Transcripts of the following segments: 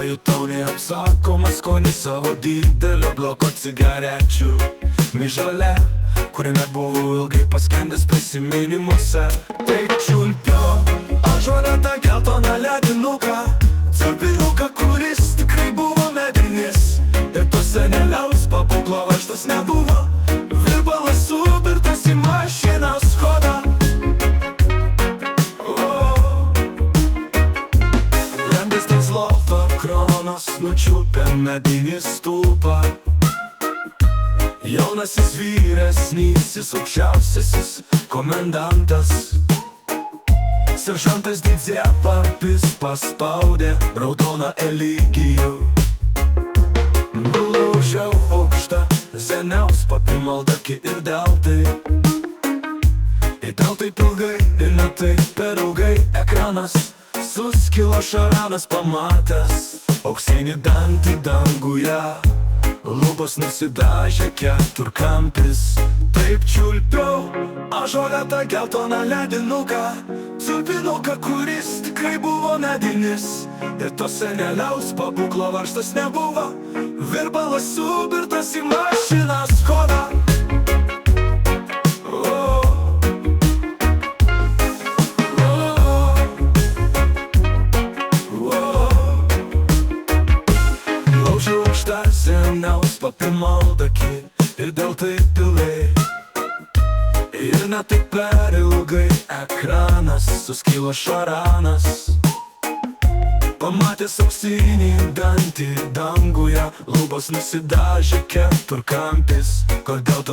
Pajutau neapsakomą skonį savo didelio bloko cigarečių mižale, kuriame buvau ilgai paskendęs prisiminimuose. Tai čiulpio ąžuole tą geltoną ledinuką, cirpiriuką, kuris tikrai buvo medinis. Ir to seneliaus pabūklo varžtas nebuvo, virbalas subirtas į mašinos kodą. Lendęs ties lofto kronos nučiupė medinį stulpą. Jaunasis vyresnysis aukščiausiasis komendantas seržantas Didzepapis paspaudė raudoną eligijų. Nulaužiau aukštą seniaus papimaldą ir deltai. Ir taip ilgai ir ne taip per ilgai ekranas suskilo šaranas pamatęs auksinį dantį danguje. Lūpos nusidažė keturkampis. Taip čiulpiau ąžuole tą geltoną ledinuką, cirpinuką, kuris tikrai buvo medinis. Ir to seneliaus pabūklo varžtas nebuvo, virbalas subirtas į mašinos kodą. Seniaus papimaldą ir dėl taip ilgai ir ne taip per ilgai ekranas suskilo šaranas. Pamatęs auksinį dantį danguje, lūpos nusidažė keturkampis. Kodėl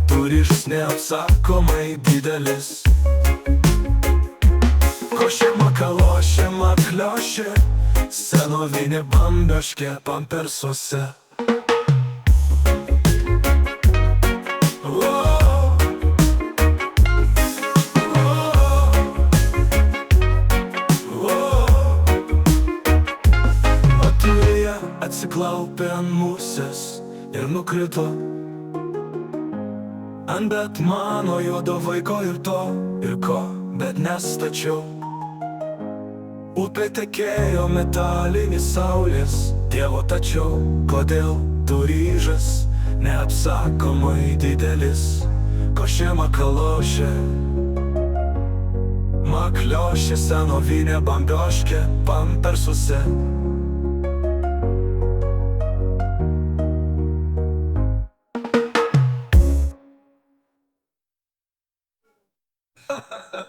tu ryžas neapsakomai didelis. Košė makalošė makliošė, senovinė bambioškė pampersuose. Atėję atsiklaupė ant musės ir nukrito ant bet mano juodo vaiko ir to, ir ko, bet nestačiau. Upė tekėjo metalinis saulės dievo, tačiau kodėl tu ryžas neapsakomai didelis. Košė makalošė makliošė, senovinė bambioškė pampersuose. Ha ha ha.